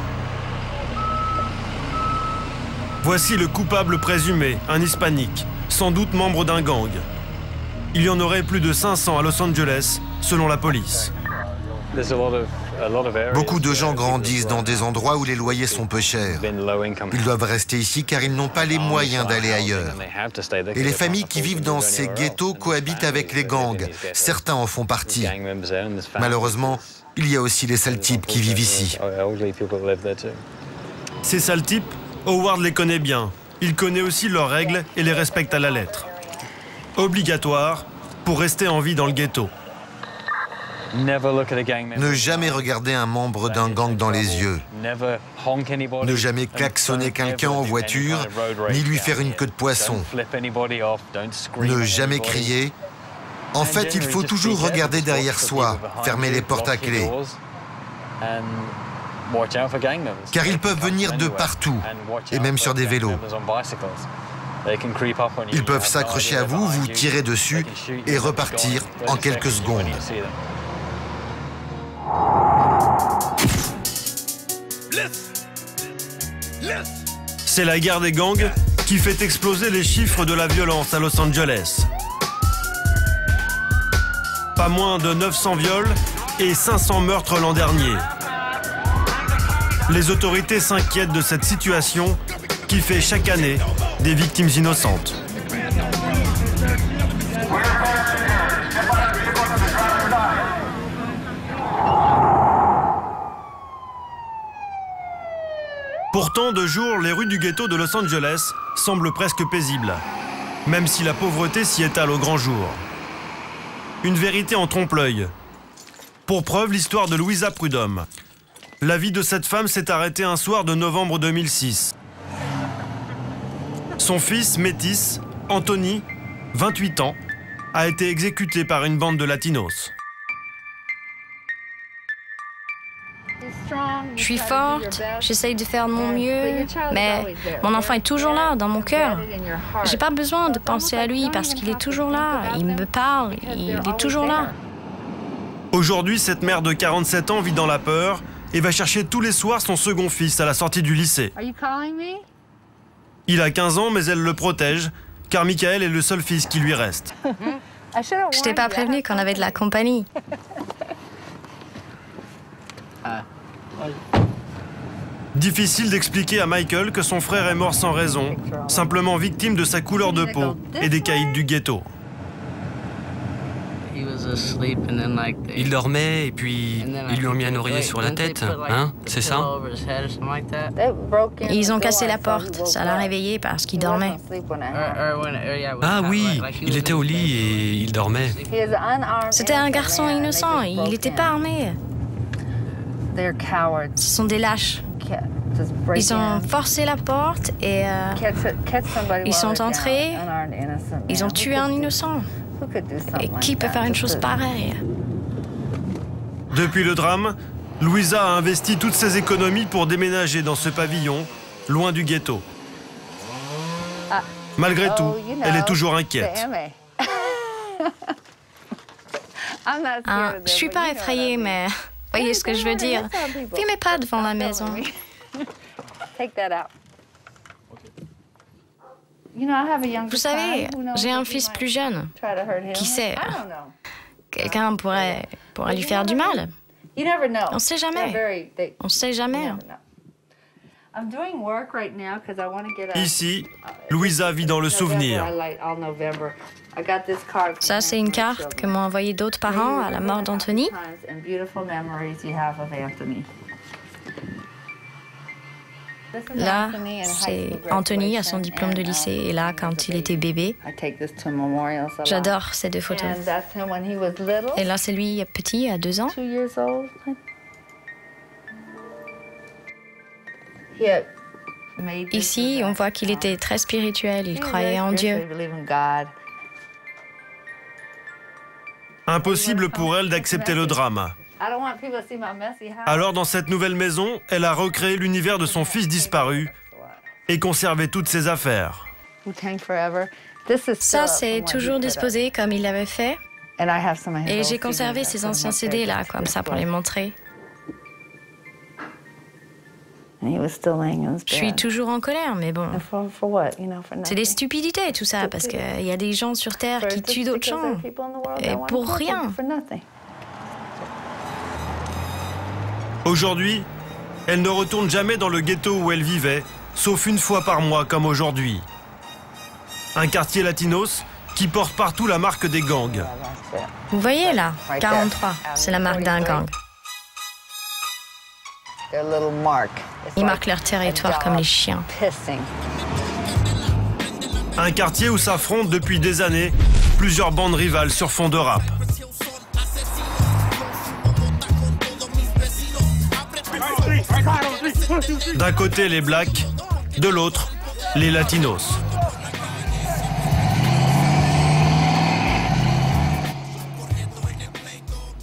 Speaker 1: Voici le coupable présumé, un hispanique, sans doute membre d'un gang. Il y en aurait plus de 500 à Los Angeles, selon la police.
Speaker 2: Beaucoup de gens grandissent dans des endroits où les loyers sont peu chers. Ils doivent rester ici car ils n'ont pas les moyens d'aller ailleurs. Et les familles qui vivent dans ces ghettos cohabitent avec les gangs. Certains en font partie. Malheureusement, il y a aussi les sales types qui vivent ici.
Speaker 1: Ces sales types, Howard les connaît bien. Il connaît aussi leurs règles et les respecte à la lettre. Obligatoire pour rester en vie dans le ghetto.
Speaker 2: Ne jamais regarder un membre d'un gang dans les yeux. Ne jamais klaxonner quelqu'un en voiture, ni lui faire une queue de poisson. Ne jamais crier. En fait, il faut toujours regarder derrière soi, fermer les portes à clé. Car ils peuvent venir de partout, et même sur des vélos. Ils peuvent s'accrocher à vous, vous tirer dessus et repartir en quelques secondes.
Speaker 1: C'est la guerre des gangs qui fait exploser les chiffres de la violence à Los Angeles. Pas moins de 900 viols et 500 meurtres l'an dernier. Les autorités s'inquiètent de cette situation qui fait chaque année des victimes innocentes. Pourtant, de jour, les rues du ghetto de Los Angeles semblent presque paisibles, même si la pauvreté s'y étale au grand jour. Une vérité en trompe-l'œil. Pour preuve, l'histoire de Louisa Prudhomme. La vie de cette femme s'est arrêtée un soir de novembre 2006. Son fils, métis, Anthony, 28 ans, a été exécuté par une bande de Latinos.
Speaker 9: Je suis forte, j'essaye de faire de mon mieux, mais mon enfant est toujours là, dans mon cœur. J'ai pas besoin de penser à lui parce qu'il est toujours là. Il me parle, il est toujours là.
Speaker 1: Aujourd'hui, cette mère de 47 ans vit dans la peur et va chercher tous les soirs son second fils à la sortie du lycée. Il a 15 ans, mais elle le protège, car Michael est le seul fils qui lui reste.
Speaker 9: Je t'ai pas prévenu qu'on avait de la compagnie.
Speaker 1: Difficile d'expliquer à Michael que son frère est mort sans raison, simplement victime de sa couleur de peau et des caïds du ghetto.
Speaker 14: Il dormait et puis ils lui ont mis un oreiller sur la tête, hein? C'est ça?
Speaker 9: Ils ont cassé la porte, ça l'a réveillé parce qu'il dormait.
Speaker 14: Ah oui, il était au lit et il dormait.
Speaker 9: C'était un garçon innocent, il n'était pas armé. Ce sont des lâches. Ils ont forcé la porte et ils sont entrés. Ils ont tué un innocent. Et qui peut faire une chose pareille?
Speaker 1: Depuis le drame, Louisa a investi toutes ses économies pour déménager dans ce pavillon, loin du ghetto. Malgré tout, elle est toujours inquiète.
Speaker 9: Je suis pas effrayée, mais voyez ce que je veux dire. Filmez pas devant la maison. Vous savez, j'ai un fils plus jeune. Qui sait? Quelqu'un pourrait lui faire du mal. On ne sait jamais. On ne sait jamais.
Speaker 1: Ici, Louisa vit dans le souvenir.
Speaker 9: Ça, c'est une carte que m'ont envoyée d'autres parents à la mort d'Anthony. Là, c'est Anthony à son diplôme de lycée et là, quand il était bébé. J'adore ces deux photos. Et là, c'est lui petit, à 2 ans. Ici, on voit qu'il était très spirituel, il croyait en Dieu.
Speaker 1: Impossible pour elle d'accepter le drame. Alors, dans cette nouvelle maison, elle a recréé l'univers de son fils disparu et conservé toutes ses affaires.
Speaker 9: Ça, c'est toujours disposé comme il l'avait fait. Et j'ai conservé ces anciens CD là, comme ça, pour les montrer. Je suis toujours en colère, mais bon. C'est des stupidités, tout ça, parce qu'il y a des gens sur Terre qui tuent d'autres gens. Et pour rien.
Speaker 1: Aujourd'hui, elle ne retourne jamais dans le ghetto où elle vivait, sauf une fois par mois comme aujourd'hui. Un quartier latinos qui porte partout la marque des gangs.
Speaker 9: Vous voyez là, 43, c'est la marque d'un gang. Ils marquent leur territoire comme les chiens.
Speaker 1: Un quartier où s'affrontent depuis des années plusieurs bandes rivales sur fond de rap. D'un côté les blacks, de l'autre les latinos.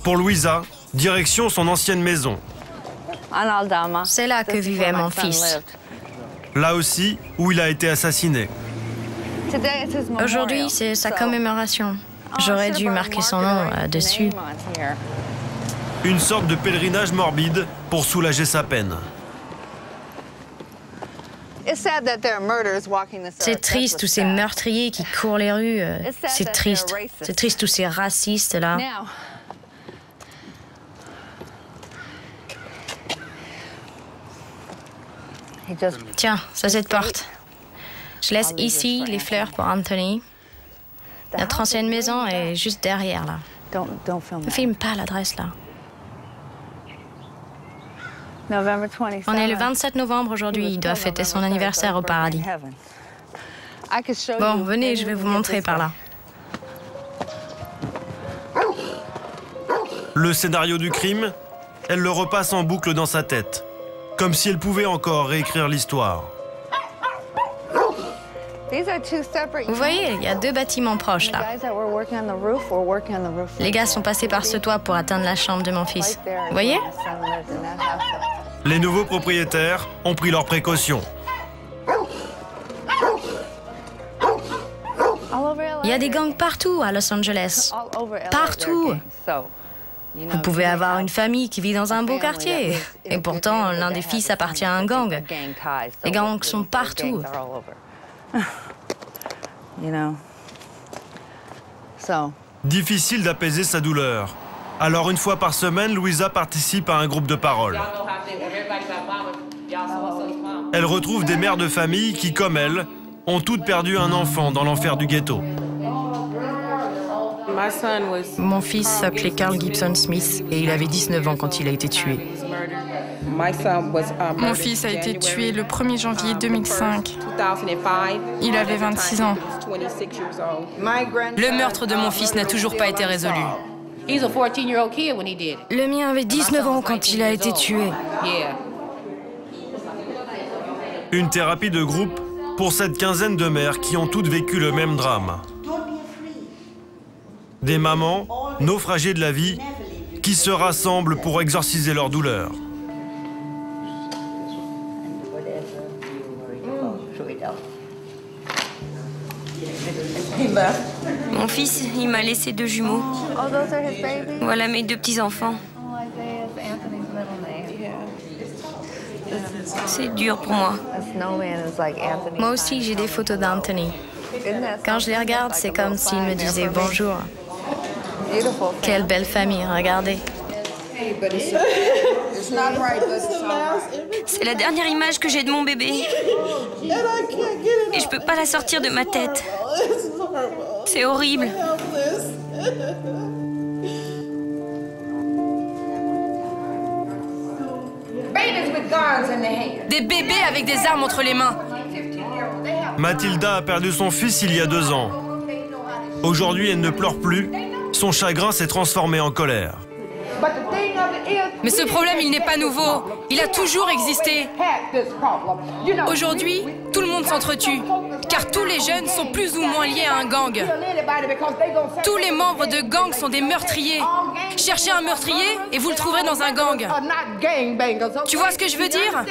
Speaker 1: Pour Louisa, direction son ancienne maison.
Speaker 9: C'est là que vivait mon fils.
Speaker 1: Là aussi où il a été assassiné.
Speaker 9: Aujourd'hui, c'est sa commémoration. J'aurais dû marquer son nom dessus.
Speaker 1: Une sorte de pèlerinage morbide pour soulager sa peine.
Speaker 9: C'est triste tous ces meurtriers qui courent les rues. C'est triste. C'est triste tous ces racistes là. Tiens, ça cette porte. Je laisse ici les fleurs pour Anthony. Notre ancienne maison est juste derrière là. Ne filme pas l'adresse là. On est le 27 novembre aujourd'hui. Il doit fêter son anniversaire au paradis. Bon, venez, je vais vous montrer par là.
Speaker 1: Le scénario du crime, elle le repasse en boucle dans sa tête, comme si elle pouvait encore réécrire l'histoire.
Speaker 9: Vous voyez, il y a 2 bâtiments proches là. Les gars sont passés par ce toit pour atteindre la chambre de mon fils. Vous voyez?
Speaker 1: Les nouveaux propriétaires ont pris leurs précautions.
Speaker 9: Il y a des gangs partout à Los Angeles. Partout. Vous pouvez avoir une famille qui vit dans un beau quartier. Et pourtant, l'un des fils appartient à un gang. Les gangs sont partout.
Speaker 1: Difficile d'apaiser sa douleur. Alors, une fois par semaine, Louisa participe à un groupe de parole. Elle retrouve des mères de famille qui, comme elle, ont toutes perdu un enfant dans l'enfer du ghetto.
Speaker 17: Mon fils s'appelait Carl Gibson Smith et il avait 19 ans quand il a été tué.
Speaker 18: Mon fils a été tué le 1er janvier 2005. Il avait 26 ans.
Speaker 17: Le meurtre de mon fils n'a toujours pas été résolu.
Speaker 9: Le mien avait 19 ans quand il a été tué.
Speaker 1: Une thérapie de groupe pour cette quinzaine de mères qui ont toutes vécu le même drame. Des mamans, naufragées de la vie, qui se rassemblent pour exorciser leur douleur.
Speaker 16: Mon fils, il m'a laissé 2 jumeaux. Voilà mes 2 petits-enfants. C'est dur pour moi.
Speaker 9: Moi aussi, j'ai des photos d'Anthony. Quand je les regarde, c'est comme s'il me disait bonjour. Quelle belle famille, regardez.
Speaker 16: C'est la dernière image que j'ai de mon bébé. Et je peux pas la sortir de ma tête. C'est horrible.
Speaker 17: Des bébés avec des armes entre les mains.
Speaker 1: Mathilda a perdu son fils il y a 2 ans. Aujourd'hui, elle ne pleure plus. Son chagrin s'est transformé en colère.
Speaker 17: Mais ce problème, il n'est pas nouveau. Il a toujours existé. Aujourd'hui, tout le monde s'entretue, car tous les jeunes sont plus ou moins liés à un gang. Tous les membres de gangs sont des meurtriers. Cherchez un meurtrier et vous le trouverez dans un gang. Tu vois ce que je veux dire?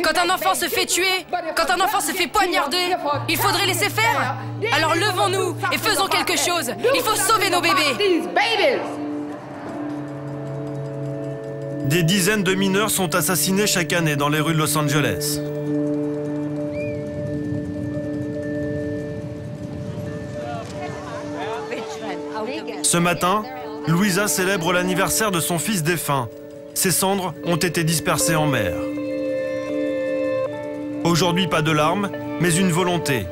Speaker 17: Quand un enfant se fait tuer, quand un enfant se fait poignarder, il faudrait laisser faire. Alors levons-nous et faisons quelque chose. Il faut sauver nos bébés.
Speaker 1: Des dizaines de mineurs sont assassinés chaque année dans les rues de Los Angeles. Ce matin, Louisa célèbre l'anniversaire de son fils défunt. Ses cendres ont été dispersées en mer. Aujourd'hui, pas de larmes, mais une volonté.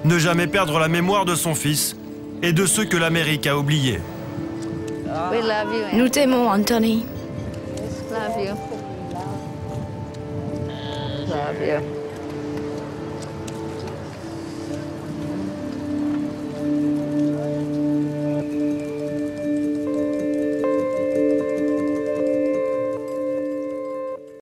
Speaker 1: Ne jamais perdre la mémoire de son fils et de ceux que l'Amérique a oubliés.
Speaker 9: Nous t'aimons, Anthony.
Speaker 7: Love you.